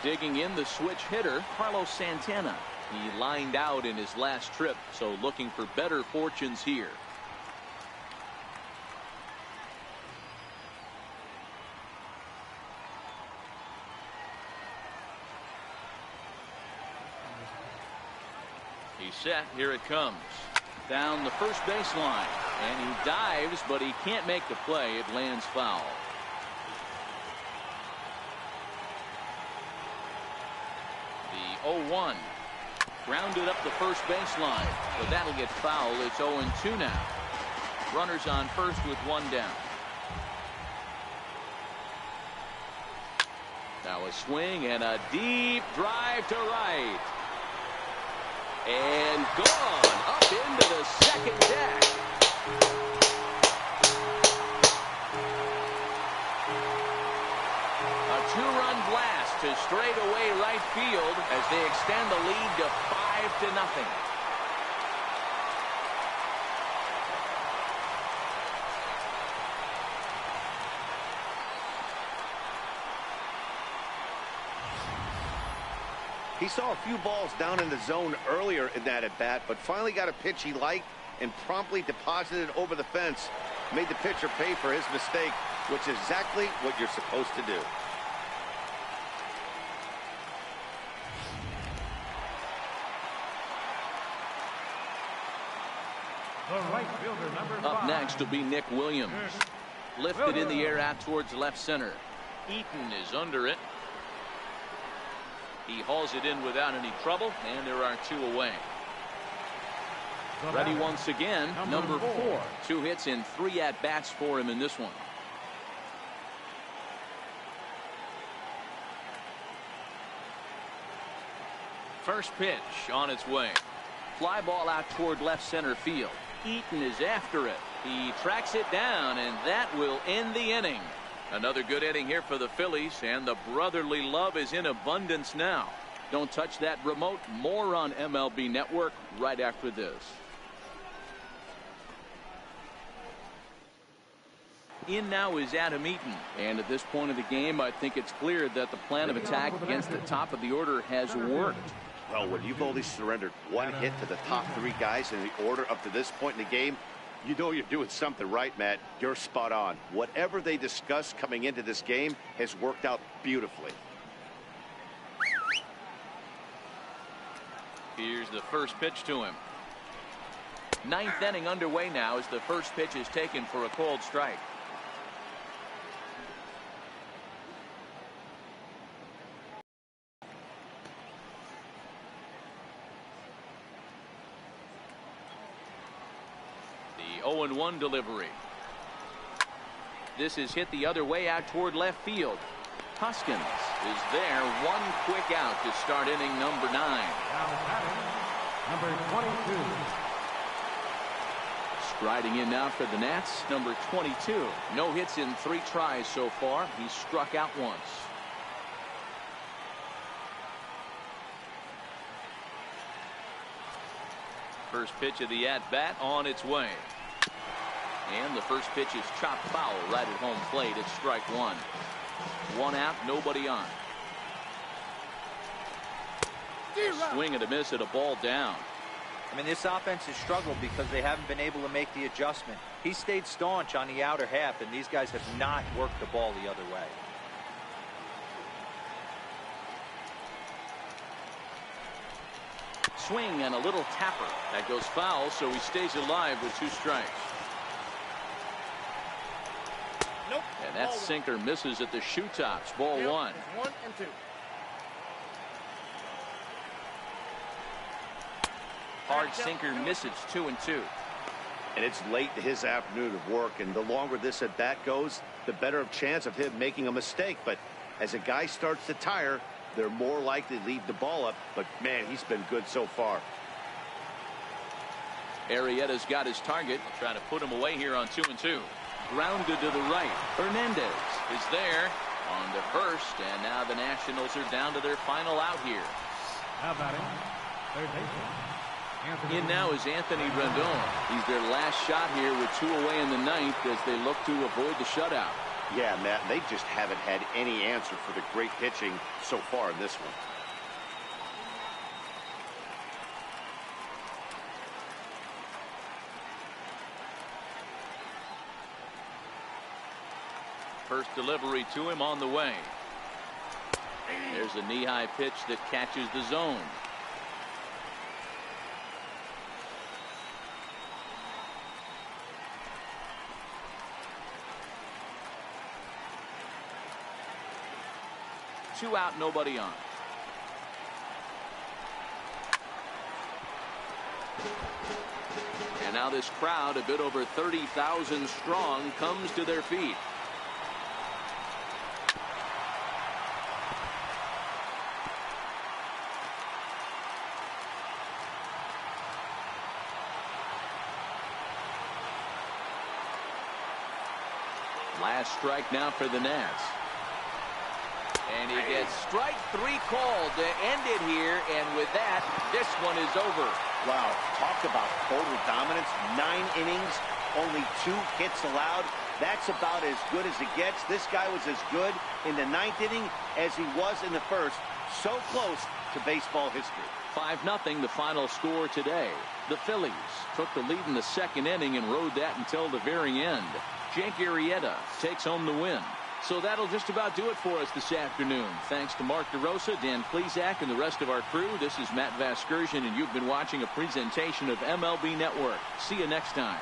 B: Digging in the switch hitter, Carlos Santana. He lined out in his last trip, so looking for better fortunes here. He's set. Here it comes. Down the first baseline. And he dives, but he can't make the play. It lands foul. The 0-1. Grounded up the first baseline. But that'll get foul. It's 0-2 now. Runners on first with 1 down. Now a swing and a deep drive to right. And gone up into the second deck. A 2-run blast to straightaway right field as they extend the lead to 5-0.
C: He saw a few balls down in the zone earlier in that at-bat, but finally got a pitch he liked and promptly deposited over the fence. Made the pitcher pay for his mistake, which is exactly what you're supposed to do.
E: The right fielder, number 5.
B: Up next will be Nick Williams. Lifted in the air out towards left center. Eaton is under it. He hauls it in without any trouble, and there are 2 away. Ready once again, number 4. 2 hits and 3 at-bats for him in this one. First pitch on its way. Fly ball out toward left center field. Eaton is after it. He tracks it down, and that will end the inning. Another good inning here for the Phillies, and the brotherly love is in abundance now. Don't touch that remote. More on MLB Network right after this. In now is Adam Eaton. And at this point of the game, I think it's clear that the plan of attack against the top of the order has worked.
C: Well, when you've only surrendered one hit to the top three guys in the order up to this point in the game, you know you're doing something right, Matt. You're spot on. Whatever they discussed coming into this game has worked out beautifully.
B: Here's the first pitch to him. Ninth inning underway now as the first pitch is taken for a called strike. The 0-1 delivery. This is hit the other way out toward left field. Hoskins is there. One quick out to start inning number 9.
E: Now batting, number 22.
B: Striding in now for the Nats, number 22. No hits in 3 tries so far. He's struck out once. First pitch of the at-bat on its way. And the first pitch is chopped foul right at home plate. It's strike 1. 1 out, nobody on. Swing and a miss at a ball down.
D: I mean, this offense has struggled because they haven't been able to make the adjustment. He stayed staunch on the outer half, and these guys have not worked the ball the other way.
B: Swing and a little tapper. That goes foul, so he stays alive with 2 strikes.
H: Nope.
B: And that sinker misses at the shoe tops. Ball 1.
H: 1 and 2.
B: Hard sinker misses. 2 and 2.
C: And it's late in his afternoon of work, and the longer this at bat goes, the better of chance of him making a mistake. But as a guy starts to tire, they're more likely to leave the ball up. But man, he's been good so far.
B: Arrieta's got his target. Trying to put him away here on 2 and 2. Grounded to the right. Hernandez is there on to first, and now the Nationals are down to their final out here.
E: Now batting, third baseman.
B: In now is Anthony Rendon. He's their last shot here with 2 away in the 9th as they look to avoid the shutout.
C: Yeah, Matt, they just haven't had any answer for the great pitching so far in this one.
B: First delivery to him on the way. There's a knee-high pitch that catches the zone. Two out, nobody on. And now this crowd, a bit over 30,000 strong, comes to their feet. Last strike now for the Nats. And he gets strike 3 called to end it here, and with that, this one is over.
C: Wow, talk about total dominance. 9 innings, only 2 hits allowed. That's about as good as it gets. This guy was as good in the 9th inning as he was in the first. So close to baseball history.
B: 5-0 the final score today. The Phillies took the lead in the 2nd inning and rode that until the very end. Jake Arrieta takes home the win. So that'll just about do it for us this afternoon. Thanks to Mark DeRosa, Dan Plesac, and the rest of our crew. This is Matt Vasgersian, and you've been watching a presentation of MLB Network. See you next time.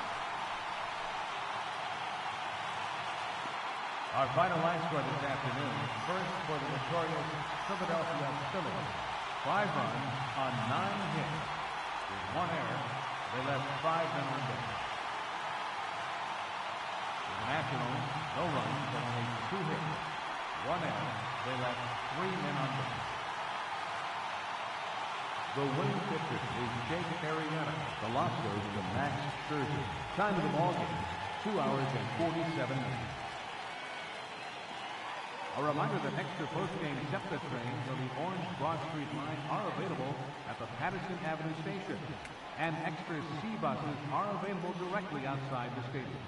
E: Our final line score this afternoon. First for the victorious Philadelphia Phillies. 5 runs on 9 hits. With 1 error, they left 5 men on base. The Nationals, no runs and only 2 hits. 1 error, they left 3 men on base. The winning pitcher is Jake Arrieta. The loss goes to Max Scherzer. Time of the ball game, 2 hours and 47 minutes. A reminder that extra post-game SEPTA trains on the Orange Broad Street line are available at the Patterson Avenue station, and extra C buses are available directly outside the station.